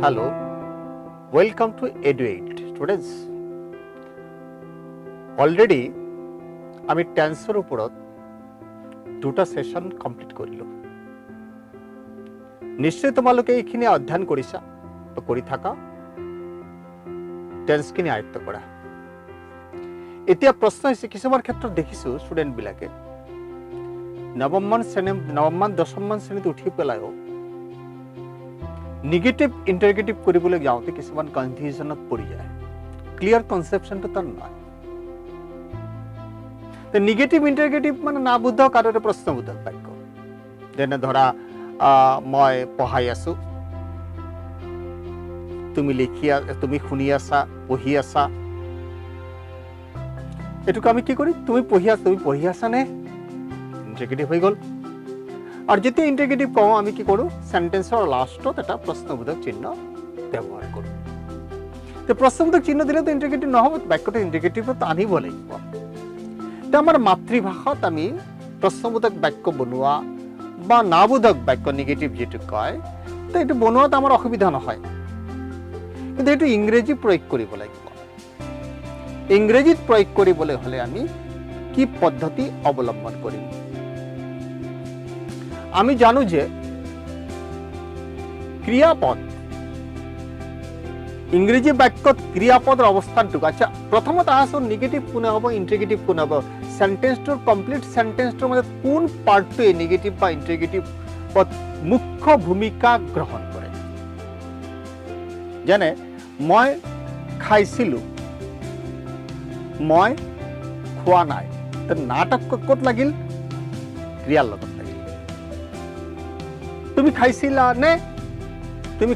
Hello, welcome to Edu8 Students. Already আমি টেন্সৰ ওপৰত দুটা সেশন কমপ্লিট কৰিলো। নিশ্চয় তোমালোকে এইখিনি অধ্যয়ন কৰিছা বা কৰি থাকা, টেন্সখিনি আয়ত্ত কৰা। এতিয়া প্ৰশ্ন হৈছে কিছুমান ক্ষেত্ৰত দেখিছো ষ্টুডেন্ট বিলাকে নৱমমান 10মান শ্ৰেণীত উঠি পেলাইও নিগেটিভ ইন্টাৰগেটিভ কৰিবলৈ যাওঁতে কিছুমান কনফিউজনত পৰি যায়। ক্লিয়াৰ কনসেপশনটো তাৰ নাই। তো নিগেটিভ ইন্টাৰগেটিভ মানে নাবোধক আৰু প্ৰশ্নবোধক বাক্য। যেনে ধৰা মই পঢ়াই আছো, তুমি শুনি আছা, পঢ়ি আছা। এটুকু আমি কি করি? তুমি পঢ়ি আছা নে? ইন্টাৰগেটিভ হৈ গ'ল। আর যেতিয়া ইন্টারগেটিভ কও আমি কি করু? সেন্টেন্সর লাস্টত এটা প্রশ্নবোধক চিহ্ন ব্যবহার করু। তো প্রশ্নবোধক চিহ্ন দিলে তো ইন্টারগেটিভ নহব, বাক্যটা ইন্টারগেটিভত আনিব লাগিব। তো আমার মাতৃভাষাত আমি প্রশ্নবোধক বাক্য বনোৱা বা নাবোধক বাক্য নেগেটিভ যেটো কয়, তো এটো বনোৱাত আমাৰ অসুবিধা নহয়। কিন্তু এটো ইংৰেজি প্ৰয়োগ কৰিব লাগিব। ইংৰেজিত প্ৰয়োগ কৰিবলৈ হলে আমি কি পদ্ধতি অবলম্বন কৰিম? আমি জানো যে ক্রিয়াপদ ইংরেজি বাক্যত ক্রিয়াপদের অবস্থানটুকু। আচ্ছা, প্রথমত আসো নেগেটিভ কোন হব, ইন্টারগেটিভ কোন হব? সেন্টেন্সটোর কমপ্লিট সেন্টেন্সটোর মধ্যে কোন পার্টটো নেগেটিভ বা ইন্টারগেটিভ পদ মুখ্য ভূমিকা গ্রহণ করে? যেনে মই খাইছিলো, মই খোৱা নাই। তো নাটক ক'ত লাগিল? ক্রিয়ার লগত। তুমি খাইছিলা নে? তুমি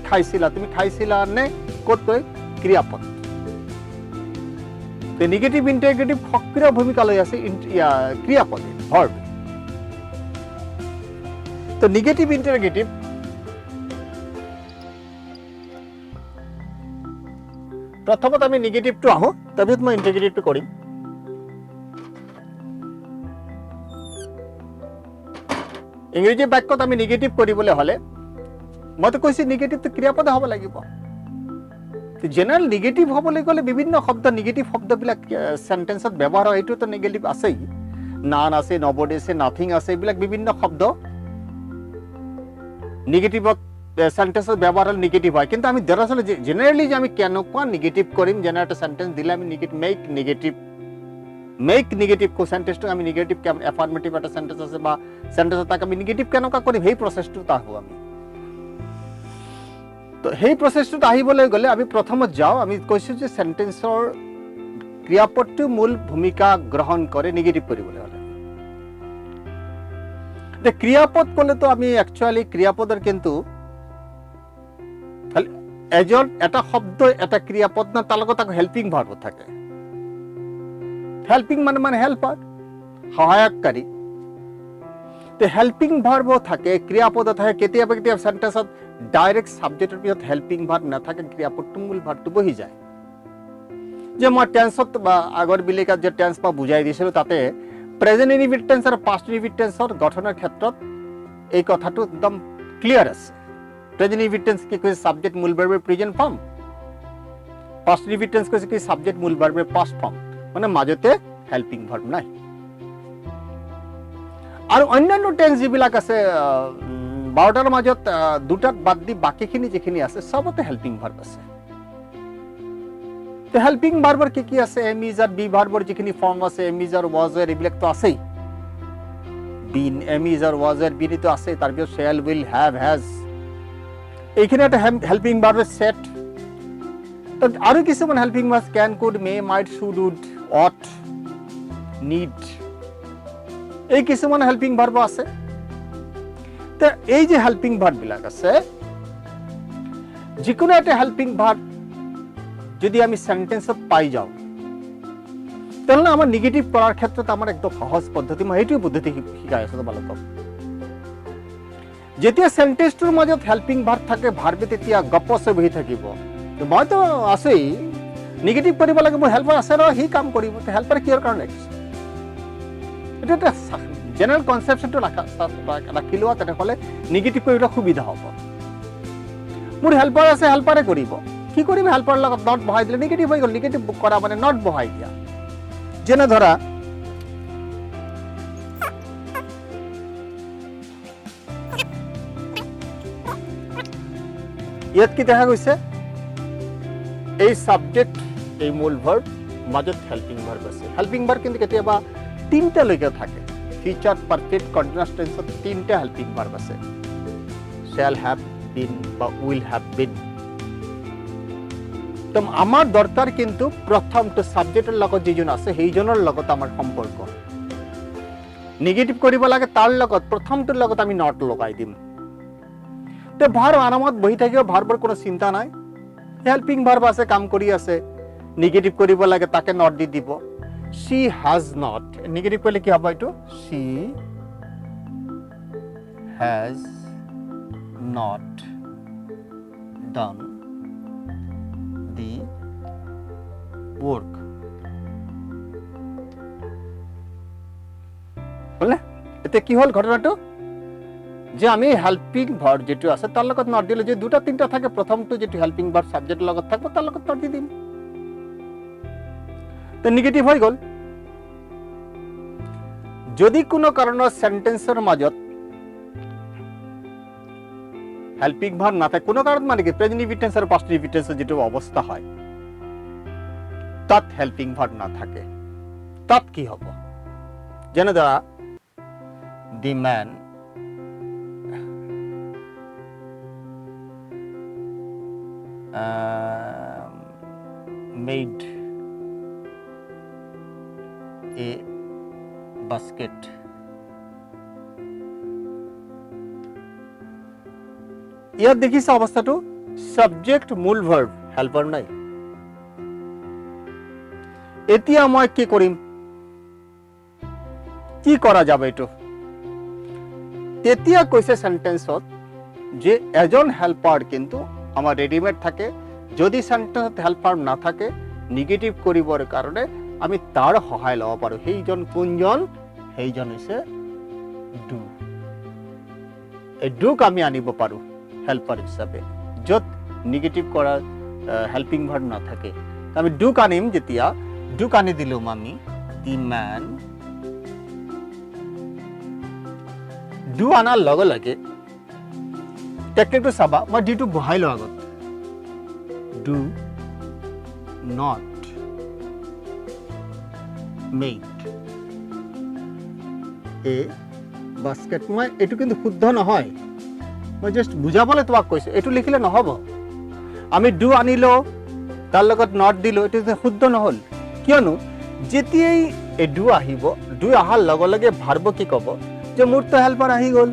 খাইছিলা নে? ক'ত গৈ? ক্রিয়াপদ। তো নেগেটিভ ইন্টারগেটিভ সক্রিয় ভূমিকা লৈ আছে ক্রিয়াপদে, ভার্ব। তো নেগেটিভ ইন্টারগেটিভ প্রথমত আমি নেগেটিভটো আহো, তাৰপিছত মই ইন্টাৰগেটিভটো কৰিম। ইংৰেজি বাক্যত আমি নেগেটিভ কৰিবলৈ হলে মইতো কৈছি নেগেটিভটো ক্রিয়াপদ হ'ব লাগিব। জেনারেল নেগেটিভ হ'বলৈ গ'লে বিভিন্ন শব্দ, নেগেটিভ শব্দবিলাক সেন্টেন্সত ব্যৱহাৰ হয়। এইটোতো নেগেটিভ আছেই, নান আছে, নবডি আছে, নাথিং আছে, এইবিলাক বিভিন্ন শব্দ নেগেটিভত সেন্টেন্সত ব্যৱহাৰ হলে নেগেটিভ হয়। কিন্তু আমি দৰাচলতে জেনাৰেলি যে আমি কেনেকুৱা নেগেটিভ কৰিম, যেনে এটা সেন্টেন্স দিলে আমি মেক নেগেটিভ সেন্টেন্সটো আমি নেগেটিভ এফার্মেটিভ এটা সেন্টেন্স আছে বা সেন্টেন্স তাক আমি নেগেটিভ কেনেকুৱা কৰিম, সেই প্ৰচেছটো আহো আমি। তো সেই প্ৰচেছটোত আহিবলৈ গ'লে আমি প্ৰথমত যাওঁ। আমি কৈছো যে সেন্টেন্সৰ ক্ৰিয়াপদটো মূল ভূমিকা গ্ৰহণ কৰে নেগেটিভ কৰিবলৈ হলে। যে ক্ৰিয়াপদ ক'লেতো আমি একচুয়ালি ক্ৰিয়াপদৰ কিন্তু এটা শব্দ এটা ক্ৰিয়াপদ না, তাৰ লগত আকৌ হেল্পিং ভাৰ্ব থাকে। হেল্পিং মানে হেল্পাৰ, সহায়ককাৰী। তো হেল্পিং ভার্ব থাকে, ক্রিয়াপদ থাকে। কেতিয়াবা কেতিয়াবা সেন্টেন্সত ডাইরেক্ট সাবজেক্টের পিছত হেল্পিং ভার্ব নাথাকে, ক্রিয়াপদটো মূল ভার্বটো বহি যায়। যে মই টেন্সত বা আগৰ বিলিকাত যে টেন্স মই বুজাই দিছিলো, তাতে প্ৰেজেন্ট ইনডিফিনিট টেন্স আৰু পাস্ট ইনডিফিনিট টেন্সৰ গঠনৰ ক্ষেত্ৰত এই কথাটো একদম ক্লিয়ার আছে। প্রেজেন্ট ইনডিফিনিট টেন্স কি কৈছে? সাবজেক্ট মূল ভার্বের present form. Past indefinite tense কৈছে কি? সাবজেক্ট মূল ভার্বের পাস্ট ফর্ম। মানে মাজতে হেল্পিং ভার্ব নাই। আর অন্যান্য টেন্স যিবিলাক আছে 12টাৰ মাজত দুটাত বাদ দি বাকিখিনি যিখিনি আছে সবতে হেল্পিং ভাৰ্ব আছে। তো হেল্পিং ভাৰ্বৰ কি আছে? এম ইজ আৰ বি ভাৰ্বৰ যিখিনি ফর্ম আছে, এম ইজ আর ওয়াজ আর এইবিলাক তো আছেই। Been, am is are was আর বিন তো আছে। তাৰপিছত শ্যাল, উইল, হ্যাভ, হ্যাজ, এইখিনি এটা হেল্পিং ভাৰ্বেৰ সেট। তো আৰু কিছুমান helping verb can, could, may, might, should, would, ought, need, এই কিছুমান হেল্পিং ভার্ব আছে। তো এই যে হেল্পিং ভার্ব বিলাক আছে, যিকোনো একটা হেল্পিং ভার্ব যদি আমি সেন্টেন্সত পাই যাওঁ, তাহলে আমার নেগেটিভ কৰাৰ ক্ষেত্ৰত আমাৰ একদম সহজ পদ্ধতি, মই এইটো পদ্ধতি শিকাই আছো তোমালোকক। যেতিয়া সেন্টেন্সটোৰ মাজত হেল্পিং ভাৰ্ব থাকে, ভাৰ্বে তেতিয়া গপচে বহি থাকিব। মইতো আছেই, নেগেটিভ কৰিব লাগিব, হেল্পাৰ আছে ৰ, সি কাম কৰিব। হেল্পাৰ কিহৰ কাৰণে? এটা এটা জেনাৰেল কনসেপশনটো ৰাখি লোৱা, তেনেহ'লে নেগেটিভ কৰিবলৈ সুবিধা হ'ব। মোৰ হেল্পাৰ আছে, হেল্পাৰে কৰিব। কি কৰিম, হেল্পাৰ লগত নট বহাই দিলে নিগেটিভ হৈ গ'ল। নিগেটিভ কৰা মানে নট বহাই দিয়া। যেনে ধৰা ইয়াত কি দেখা গৈছে, এই সাবজেক্ট, এই মূল ভাৰ্ব, মাজত হেল্পিং ভাৰ্ব আছে। হেল্পিং ভাৰ্ব কিন্তু কেতিয়াবা তিনিটা লৈকে থাকে। ফিউচাৰ পাৰফেক্ট কন্টিনিউয়াস টেন্সত তিনিটা হেল্পিং ভাৰ্ব আছে, শ্যাল হ্যাভ বিন বা উইল হ্যাভ বিন। তো আমাৰ দৰকাৰ কিন্তু প্ৰথমটো সাবজেক্টেৰ লগত যিজন আছে সেইজনৰ লগত আমাৰ সম্পৰ্ক। নিগেটিভ কৰিব লাগে তাৰ লগত, প্ৰথমটোৰ লগত আমি নট লগাই দিম। তো ভাৰ্ব আৰামত বহি থাকিব, ভাৰ্বৰ কোনো চিন্তা নাই। হেল্পিং ভাৰ্ব আছে, কাম কৰি আছে, নিগেটিভ কৰিব লাগে তাকে নট দি দিব। she has not, নিগেটিভ কৰিলে কি হ'ব এইটো, she has not done the work. বলে এতে কি হল ঘটনাটো, যে আমি হেল্পিং ভার্ব যেটো আছে তার লগত নট দিলে, যে দুটা তিনটা থাকে প্রথমটো যেটো হেল্পিং ভার্ব সাবজেক্টের লগত থাকবে তার লগত নট দি দিম, তো নেগেটিভ হৈ গল। যদি কোনো কারণত সেন্টেন্সের মাজত হেল্পিং ভার্ব না থাকে, কোনো কারণ মানে কি প্রেজেন্ট ইনডিফিনিট আর পাস্ট ইনডিফিনিট যেটো অবস্থা হয়, তাত হেল্পিং ভার্ব না থাকে, তাত কি হব, যেনে ধৰা the man made a basket. ইয়াত দেখিছে অৱস্থাটো, সাবজেক্ট মূল ভাৰ্ব, হেল্পাৰ নাই। এতিয়া মই কি কৰিম, কি কৰা যাব এইটো, তেতিয়া কৈছে সেন্টেন্সত যে এজন হেল্পাৰ কিন্তু আমাৰ ৰেডিমেড থাকে। যদি সেন্টেন্সত হেল্পাৰ না থাকে, নিগেটিভ কৰিবৰ কাৰণে আমি তাৰ সহায় লব পাৰো। সেইজন কোনজন, সেইজন হৈছে ডু। এই ডুক আমি আনিব পাৰো হেল্পাৰ হিচাপে, য'ত নিগেটিভ কৰা হেল্পিং ভাৰ্ব না থাকে। আমি ডুক আনিম, যেতিয়া ডুক আনি দিলো আমি, দি ম্যান, ডু আনাৰ লগে লগে টেকনিকটো চাবা, মই ডিটো বহাই লওঁ আগত, do not make a basket। মই এইটো কিন্তু শুদ্ধ নহয়, মই জাস্ট বুজাবলৈ তোমাক কৈছো, এইটো লিখিলে নহব। আমি ডু আনিলো তাৰ লগত নট দিলো, এইটো শুদ্ধ নহল। কিয়নো যেতিয়াই এই ডু আহিব, ডু অহাৰ লগে লগে ভাৰ্ব কি কব, যে মোৰ তো হেল্পাৰ আহি গল।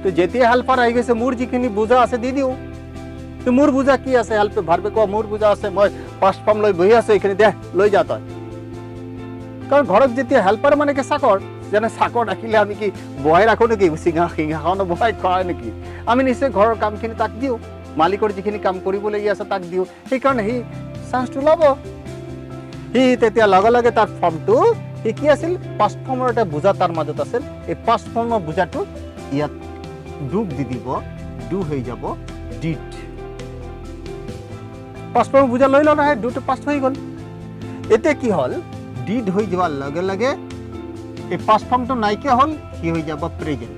তো যেতিয়া হেল্পাৰ আহি গৈছে, মোৰ যিখিনি বুজা আছে দি দিও। তো মোৰ বুজা কি আছে, হেল্প ভাৰ্বে কোৱা মোৰ বুজা আছে, মই ফাৰ্ষ্ট ফৰ্ম লৈ বহি আছো, এইখিনি দে লৈ যা তই। কাৰণ ঘৰত যেতিয়া হেল্পাৰ মানে কি চাকৰ, যেনে চাকৰ ৰাখিলে আমি কি বহাই ৰাখো নেকি, সিংহাসন বহাই খোৱাই নেকি, আমি নিশ্চয় ঘৰৰ কামখিনি তাক দিওঁ, মালিকৰ যিখিনি কাম কৰিবলগীয়া আছে তাক দিওঁ। সেইকাৰণে সি চান্সটো ল'ব। সি তেতিয়া লগে লগে তাৰ ফৰ্মটো, সি কি আছিল, পাষ্ট ফৰ্মৰ এটা বুজা তাৰ মাজত আছিল, এই পাষ্ট ফৰ্মৰ বুজাটো ইয়াত ডুক দি দিব, ডু হৈ যাব ডিড। পাষ্ট ফৰ্ম বুজা লৈ লওঁ নহয়, ডুটো পাষ্ট হৈ গ'ল। এতিয়া কি হ'ল, ডিড হৈ যোৱাৰ লগে লগে এই পাষ্ট ফৰ্মটো নাইকিয়া হ'ল, সি হৈ যাব প্ৰেজেন্ট,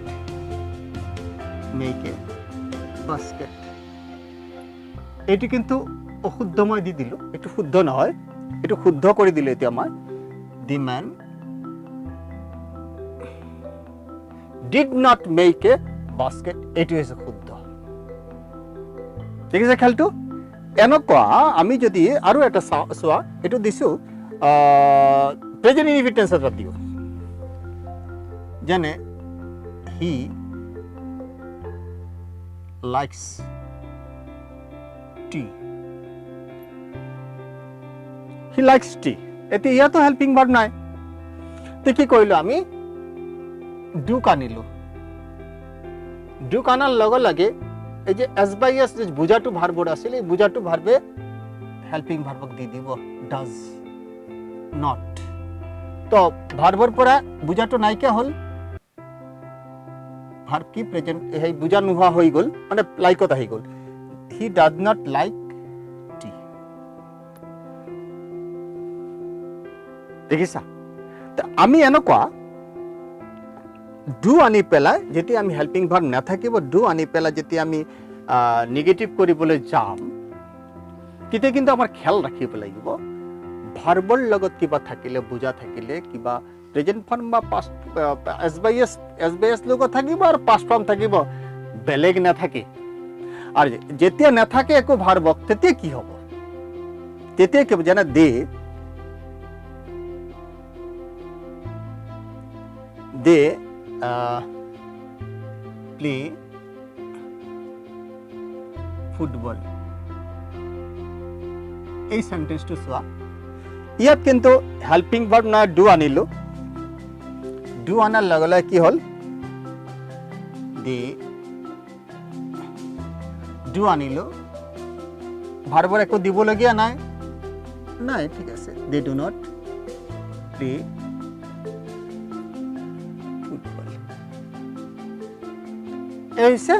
মেক এ বাস্কেট। এইটো কিন্তু অশুদ্ধ মই দি দিলো, এইটো শুদ্ধ নহয়, এইটো শুদ্ধ কৰি দিলো এতিয়া মই, the man did not make a basket, এইটো হৈছে শুদ্ধ। দেখিছে খেলটো? এনেকুৱা আমি যদি আৰু এটা চোৱা, এইটো দিছো প্ৰেজেন্ট ইনডিফিনিট টেন্সত দিও, যেনে he likes T, he likes T. এতিয়া ইয়াতো হেল্পিং ভাৰ্ব নাই, তো কি কৰিলো আমি, ডুক আনিলো। ডুক আনাৰ লগে লগে এই যে এস বাই এস যে বুজাটো ভাৰ্বত আছিল, এই বুজাটো ভাৰ্বে হেল্পিং ভাৰ্বক দি দিব, ডাজ নট। তো ভাৰ্বৰ পৰা বুজাটো নাইকিয়া হ'ল, ভাৰ্ব কি প্ৰেজেন্ট এই বুজা নোহোৱা হৈ গ'ল মানে লাইকত আহি গ'ল হি ডাজ নট লাইক টি দেখিছা তো আমি এনেকুৱা ডু আনি পেলাই যেতিয়া আমি হেল্পিং ভাৰ্ব নাথাকিব ডু আনি পেলাই যেতিয়া আমি নেগেটিভ কৰিবলৈ যাম তেতিয়া কিন্তু আমাৰ খেয়াল ৰাখিব লাগিব ভাৰ্বৰ লগত কিবা থাকিলে বুজা থাকিলে কিবা প্ৰেজেন্ট ফৰ্ম বা পাষ্ট এছ বাই এছ লগত থাকিব আৰু পাষ্ট ফৰ্ম থাকিব বেলেগ নাথাকে আৰু যেতিয়া নাথাকে একো ভাৰ্বক তেতিয়া কি হ'ব তেতিয়া কি যেনে দে প্লে ফুটবল এই সেন্টেন্সটো চোৱা ইয়াত কিন্তু হেল্পিং ভাৰ্ব না ডু আনিলো ডু আনাৰ লগে লগে কি হ'ল দে ডু আনিলো ভাৰ্বৰ একো দিবলগীয়া নাই নাই ঠিক আছে they do not play football এই হৈছে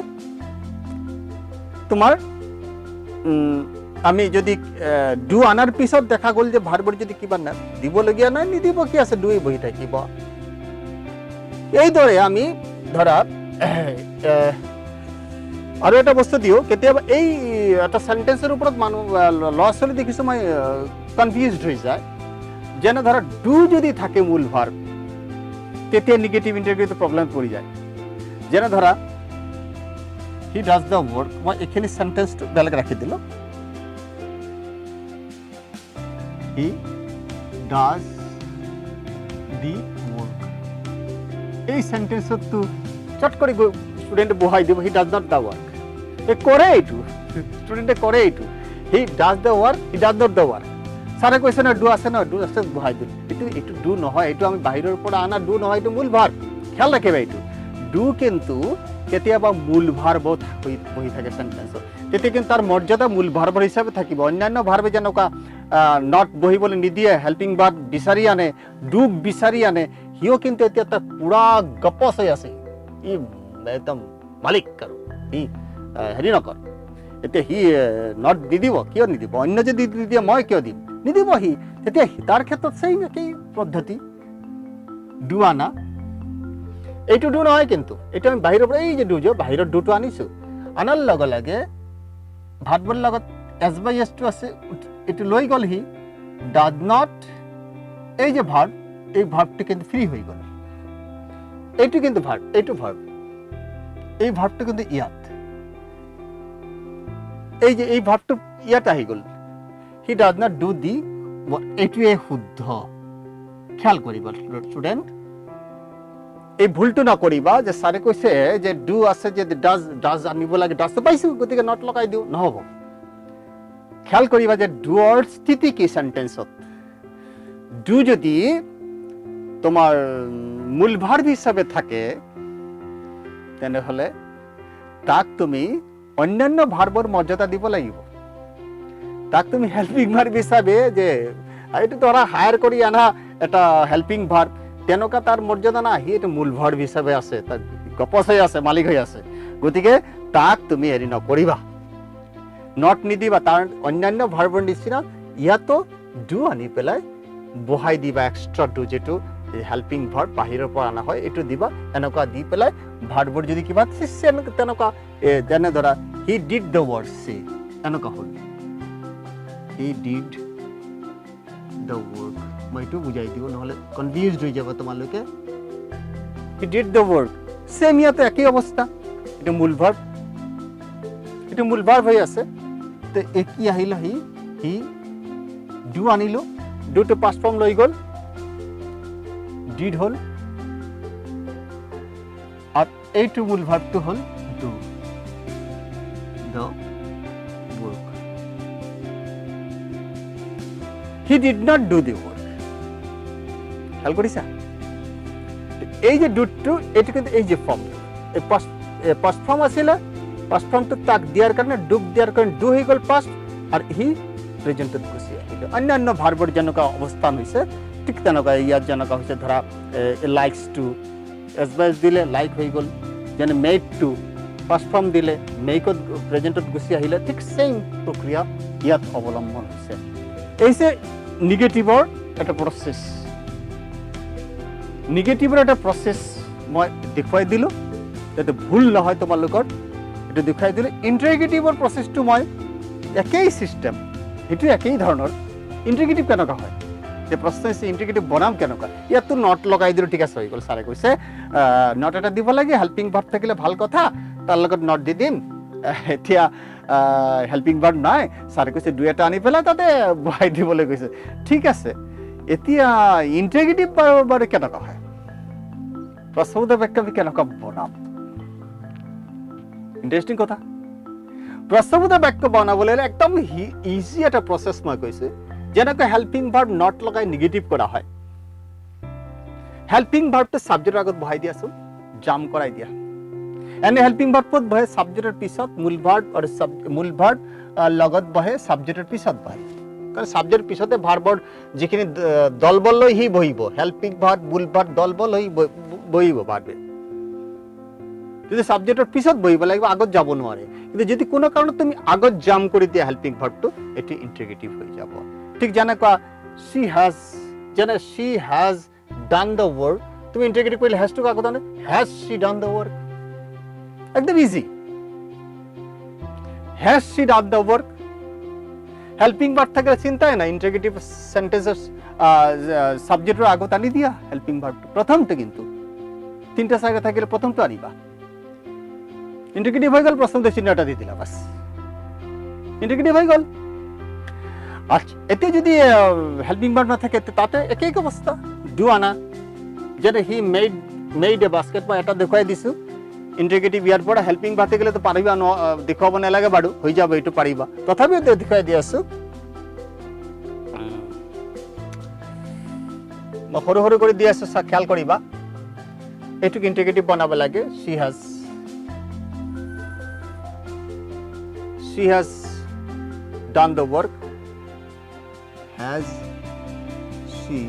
তোমাৰ আমি যদি ডু আনাৰ পিছত দেখা গ'ল যে ভাৰ্বৰ যদি কিবা না দিবলগীয়া নাই নিদিব কি আছে ডুই বহি থাকিব এইদৰে আমি ধৰা আৰু এটা বস্তু দিও কেতিয়াবা এই এটা সেন্টেন্সৰ ওপৰত মানুহ ল'ৰা ছোৱালী দেখিছো মই কনফিউজড হৈ যায় যেনে ধৰা ডু যদি থাকে মূল ভাৰ্ব তেতিয়া নেগেটিভ ইন্টাৰগ্ৰেটিভ প্ৰব্লেম পৰি যায় যেনে ধৰা হি ডাজ দ্য ৱৰ্ক মই এইখিনি সেন্টেন্সটো বেলেগ ৰাখি দিলো হি ডাজ দি ৱৰ্ক এই সেন্টেন্সটো চট কৰি স্টুডেন্ট বহাই দিব he does not the work এ কৰে এইটো স্টুডেন্টে কৰে এইটো he does the work he does not the work সারে কৈছে না ডু আছে না ডু আছে বহাই দিল এইটো ডু নহয় এইটো আমি বাহিৰৰ পৰা আনা ডু নহয় এইটো মূল ভাৰ্ব খেয়াল ৰাখিবা এইটো ডু কিন্তু কেতিয়াবা মূল ভাৰ্ব বহি থাকে সেন্টেন্সত তেতিয়া কিন্তু তাৰ মৰ্যাদা মূল ভাৰ্বৰ হিচাপে থাকিব অন্যান্য ভাৰ্বে যেনেকুৱা নট বহিবলৈ নিদিয়ে হেল্পিং ভাৰ্ব বিচাৰি আনে ডুক বিচাৰি আনে হিও কিন্তু এতিয়া তাৰ পুৰা গপচ হৈ আছে ই একদম মালিক আৰু ই হেৰি নকৰ এতিয়া হি নট দি দিব কিয় নিদিব অন্য যদি দি দিয়ে মই কিয় দিম নিদিব হি তেতিয়া তাৰ ক্ষেত্ৰত সেই একেই পদ্ধতি ডু আনা এইটো ডু নহয় কিন্তু এইটো আমি বাহিৰৰ পৰা এই যে ডু যে বাহিৰৰ ডুটো আনিছো আনাৰ লগে লগে ভাৰ্বৰ লগত এছ বাই এছটো আছে এইটো লৈ গ'ল হি ডাজ নট এই যে ভাৰ্ব এই ভাৰ্বটো কিন্তু ফ্ৰী হৈ গ'ল এইটো কিন্তু ভাৰ্ব এইটো ভাৰ্ব এই ভাৰ্বটো কিন্তু ইয়াত এই যে এই ভাৰ্বটো ইয়াত আহি গ'ল হি ডাজ নট ডু দি এইটোৱে শুদ্ধ খেয়াল কৰিবা ষ্টুডেণ্ট এই ভুলটো নকৰিবা যে ছাৰে কৈছে যে ডু আছে যে ডাজ আনিব লাগে ডাজটো পাইছো গতিকে নট লগাই দিওঁ নহ'ব খেয়াল কৰিবা যে ডুৰ স্থিতি কি সেন্টেন্সত ডু যদি তোমাৰ মূল ভাৰ্ব হিচাপে থাকে তেনেহ'লে তাক তুমি অন্যান্য ভাৰ্বৰ মৰ্যাদা দিব লাগিব তাক তুমি হেল্পিং ভাৰ্ব হিচাপে যে এইটো ধৰা হায়াৰ কৰি আনা এটা হেল্পিং ভাৰ্ব তেনেকুৱা তাৰ মৰ্যাদা নাই সি এইটো মূল ভাৰ্ব হিচাপে আছে তাক গপচ হৈ আছে মালিক হৈ আছে গতিকে তাক তুমি হেৰি নকৰিবা নট নিদিবা তাৰ অন্যান্য ভাৰ্বৰ নিচিনা ইয়াতো ডু আনি পেলাই বহাই দিবা এক্সট্ৰা ডু যেটো হেল্পিং ভাৰ্ব বাহিৰৰ পৰা অনা হয় এইটো দিবা এনেকুৱা দি পেলাই ভাৰ্বৰ যদি কিবা তেনেকুৱা যেনে ধৰা he did the work C এনেকুৱা হ'ল হি ডিড দ্য ৱৰ্ক মই এইটো বুজাই দিওঁ নহ'লে কনফিউজড হৈ যাব তোমালোকে হি ডিড দ্য ৱৰ্ক চেম ইয়াতে একেই অৱস্থা এইটো মূল ভাৰ্ব হৈ আছে তো কি আহিল হি ডু আনিলো ডুটো পাষ্ট ফৰ্ম লৈ গ'ল ডিড হ'ল আর এইটো মূল ভার্বটো হল do the work he did not do the work খেয়াল কৰিছা এই যে ডুটো এইটো কিন্তু এই যে ফৰ্ম এই পাস্ট ফৰ্ম আছিলে পাস্ট ফৰ্মটো তাক দিয়াৰ কাৰণে ডুক দিয়াৰ কাৰণে ডু হৈ গ'ল পাস্ট আৰু হি প্ৰেজেন্টত গুচি আহিল অন্যান্য ভাৰ্বৰ যেনেকুৱা অৱস্থান হৈছে ঠিক তেনেকুৱা ইয়াত যেনেকুৱা হৈছে ধৰা likes to S by S দিলে লাইক হৈ গ'ল যেনে মেড টু ফাৰ্ষ্ট ফৰ্ম দিলে মেকত প্ৰেজেণ্টত গুচি আহিলে ঠিক ছেইম প্ৰক্ৰিয়া ইয়াত অৱলম্বন হৈছে এই যে নিগেটিভৰ এটা প্ৰচেছ নিগেটিভৰ এটা প্ৰচেছ মই দেখুৱাই দিলোঁ যাতে ভুল নহয় তোমালোকৰ এইটো দেখুৱাই দিলোঁ ইণ্টাৰগেটিভৰ প্ৰচেছটো মই একেই ছিষ্টেম সেইটো একেই ধৰণৰ ইণ্টাৰগেটিভ কেনেকুৱা হয় যে প্ৰশ্ন হৈছে ইণ্টাৰগেটিভ বনাম কেনেকুৱা ইয়াততো নট লগাই দিলোঁ ঠিক আছে হৈ গ'ল ছাৰে কৈছে নট এটা দিব লাগে হেল্পিং ভাৰ্ব থাকিলে ভাল কথা তাৰ লগত নট দি দিম এতিয়া হেল্পিং ভাৰ্ব নাই ছাৰে কৈছে দুই এটা আনি পেলাই তাতে বহাই দিবলৈ কৈছে ঠিক আছে এতিয়া ইণ্টাৰগেটিভ বাৰু কেনেকুৱা হয় প্ৰশ্নবোধক বাক্য আমি কেনেকুৱা বনাম ইণ্টাৰেষ্টিং কথা প্ৰশ্নবোধক বাক্য বনাবলৈ হ'লে একদম ইজি এটা প্ৰচেছ মই কৈছোঁ যেনেকৈ হেল্পিং ভাৰ্ব নট লগাই নিগেটিভ কৰা হয় হেল্পিং ভাৰ্বটো ছাবজেক্টৰ আগত বহাই দিয়াচোন জাম কৰাই দিয়া এনে হেল্পিং ভাৰ্বত বহে ছাবজেক্টৰ পিছত মূল ভাৰ্ব লগত বহে ছাবজেক্টৰ পিছত বহে কাৰণ ছাবজেক্টৰ পিছতে ভাৰ্বৰ যিখিনি দলবল লৈ সি বহিব হেল্পিং ভাৰ্ব মূল ভাৰ্ব দলবল হৈ বহিব ভাৰ্বে যদি ছাবজেক্টৰ পিছত বহিব লাগিব আগত যাব নোৱাৰে কিন্তু যদি কোনো কাৰণত তুমি আগত জাম কৰি দিয়া হেল্পিং ভাৰ্বটো এটি ইণ্টাৰগেটিভ হৈ যাব ঠিক যেনেকুৱা she has done the work তুমি ইণ্টাৰগেটিভ কৰিলে has টো আগত আনে has she done the work একদম easy has she done the work helping verb থাকলে চিন্তাই নাই ইন্টারগেটিভ সেন্টেন্সেস সাবজেক্টের আগত আনি দিয়া হেল্পিং ভার্বটো প্রথমটো কিন্তু তিনটা জায়গা থাকলে প্রথমটো আনিবা ইন্টারগেটিভ হয়ে গেল প্রথমটো চিহ্নটা দিয়ে দিলা বাস ইন্টারগেটিভ হয়ে গেল আচ্ছা এতে যদি হেল্পিং ভার্ব না থাকে তাতে একই অবস্থা ডু আনা যেনে হি মেড এ বাস্কেট মই এটা দেখাই দিছো ইন্টারগেটিভ ইয়ার পর হেল্পিং ভার্ব থাকলে তো পারিবা দেখাব নালাগে বাড়ু হয়ে যাবে এইটো পারিবা তথাপিও দেখাই দি আছো মই সৰু সৰু কৰি দি আছো খেয়াল কৰিবা এইটোক ইন্টারগেটিভ বনাব লাগে she has done the work has she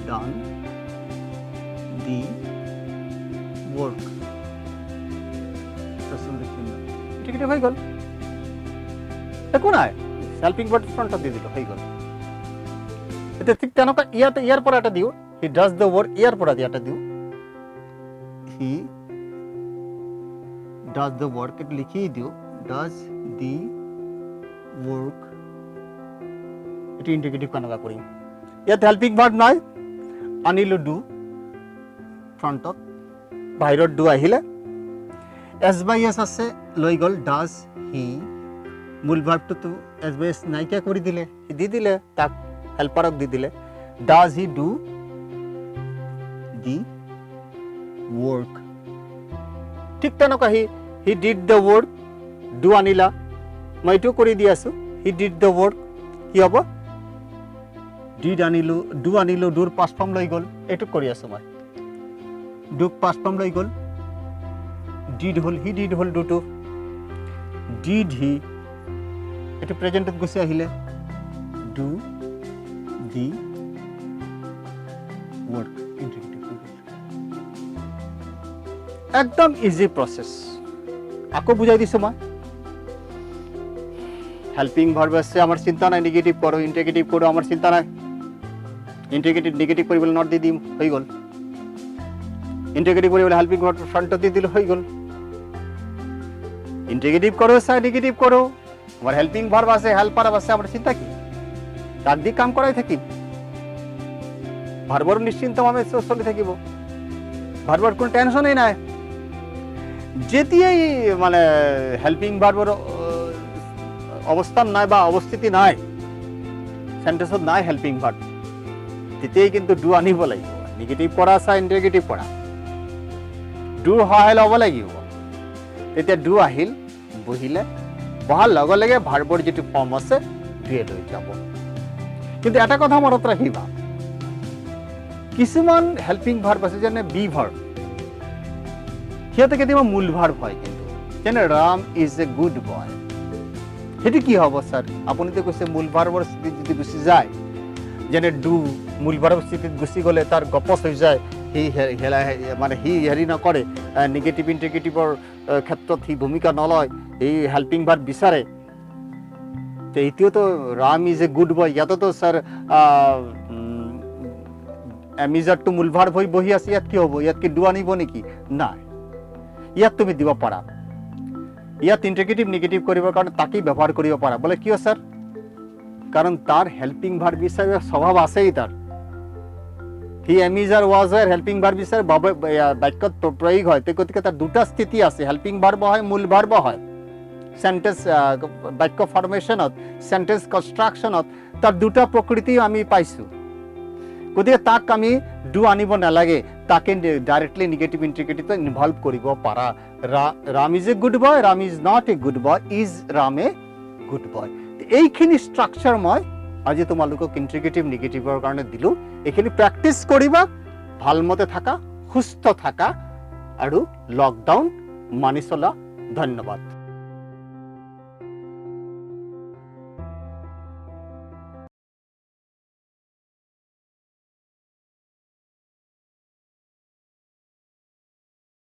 done the work interrogative হয়ে গেল দেখো না হেল্পিং ভার্ব ফ্রন্টত দি দিল হয়ে গেল এটা ঠিক তেনেকুৱা ইয়াৰ পৰা এটা দিও হি ডাজ দ্য ওয়াৰ্ক ইয়াৰ পৰা দি এটা দিও হি ডাজ দ্য ওয়াৰ্ক এটা লিখি দিও ডাজ দি ওয়াৰ্ক এটা ইন্টাৰগেটিভ কেনেকুৱা কৰিম ইয়াত হেল্পিং ভাৰ্ব নাই আনিলো ডু ফ্ৰন্টত বাহিৰত ডু আহিলে এস বাই এস আছে লৈ গল ডাজ হি মূল ভার্বটো তো এস বাই এস নাইকিয়া কৰি দিলে হি দি দিলে তাক হেল্পাৰক দি দিলে does he do the work ঠিক তেনেকুৱা he did the work do আনিলা মই এইটো কৰি দি আছো হি ডিড দ্য ওয়াৰ্ক কি হ'ব ডিড আনিলো ডু আনিলো ডুৰ পাষ্ট ফৰ্ম লৈ গল এইটো কৰি আছো মই ডুক পাষ্ট ফৰ্ম লৈ গল ডিড হল হি ডিড হল ডুটো ডিড হি এটা প্রেজেন্টত গুছি আহিলে ডু দি ওয়ার্ক ইন্টারগেটিভ একদম ইজি প্রসেস আকৌ বুঝাই দিছো মই হেল্পিং ভার্ব আছে আমার চিন্তা নাই নেগেটিভ করো ইন্টারগেটিভ করো আমার চিন্তা নাই ইন্টারগেটিভ নেগেটিভ কৰিবলৈ নট দি দিম হৈ গল ইন্টাৰগেটিভ কৰিবলৈ হেল্পিং ভার্ব ফ্রন্টত দি দিলে হৈ গল ইন্টারগেটিভ করো চাই নেগেটিভ করো আমার হেল্পিং ভার্ব আছে হেল্পার আছে আমার চিন্তা কি তার দিক কাম করাই থাকিম ভার্বর নিশ্চিন্তভাবে চলি থাকিব ভার্বর কোনো টেনশনই নাই যেতিয়াই মানে হেল্পিং ভার্বর অবস্থান নাই বা অবস্থিতি নাই সেন্টেন্সত নাই হেল্পিং ভার্ব তেতিয়াই কিন্তু ডু আনিব লাগিব নেগেটিভ কৰা চাই ইন্টাৰগেটিভ কৰা ডু সহায় ল'ব লাগিব তেতিয়া ডু আহিল বহিলে বহাৰ লগে লগে ভাৰ্বৰ যেটো ফৰ্ম আছে ডুয়ে লৈ যাব কিন্তু এটা কথা মনত ৰাখিবা কিছুমান হেল্পিং ভাৰ্ব আছে যেনে বি ভাৰ্ব সিহঁতে কেতিয়াবা মূল ভাৰ্ব হয় কিন্তু যেনে Ram is a good boy সেইটো কি হ'ব স্যাৰ আপুনিতো কৈছে মূল ভাৰ্বৰ স্থিতিত যদি গুচি যায় যেনে ডু মূল ভাৰ্বৰ স্থিতিত গুচি গ'লে তাৰ গপচ হৈ যায় সি মানে সি হেৰি নকৰে, নিগেটিভ ইণ্টিগ্ৰেটিভৰ ক্ষেত্ৰত সি ভূমিকা নলয়, সি হেল্পিং ভাৰ্ব বিচাৰে। এইটোতো Ram is a good boy, ইয়াততো ছাৰ এমিজাৰটো মূল ভাৰ্ব হৈ বহি আছে, ইয়াত কি হ'ব? ইয়াত কি ডু আনিব নেকি? নাই, ইয়াত তুমি দিব পাৰা। ইয়াত ইণ্টিগ্ৰেটিভ নিগেটিভ কৰিবৰ কাৰণে তাকেই ব্যৱহাৰ কৰিব পাৰা। বোলে কিয় ছাৰ? কাৰণ তাৰ হেল্পিং ভাৰ্ব হিচাপে স্বভাৱ আছেই তাৰ। সি এমিজাৰ ৱাজৰ হেল্পিং ভাৰ্ব হিচাপে বাক্যত প্ৰয়োগ হয়, গতিকে তাৰ দুটা স্থিতি আছে, হেল্পিং ভাৰ্ব হয়, মূল ভাৰ্ব হয়। সেন্টেন্স বাক্য ফৰ্মেশ্যনত, সেন্টেন্স কনষ্ট্ৰাকশ্যনত তাৰ দুটা প্ৰকৃতি আমি পাইছোঁ। গতিকে তাক আমি ডু আনিব নালাগে, তাকে ডাইৰেক্টলি নিগেটিভ ইণ্টিগ্ৰেটিভত ইনভলভ কৰিব পাৰা। Ram is a good boy, Ram is not a good boy, is Ram a good boy. এইখিনি ষ্ট্ৰাকচাৰ মই আজি তোমালোকক ইণ্টিগ্ৰেটিভ নিগেটিভৰ কাৰণে দিলোঁ। এইখিনি প্ৰেক্টিচ কৰিবা, ভালমতে থাকা, সুস্থ থাকা আৰু লকডাউন মানি চলা। ধন্যবাদ।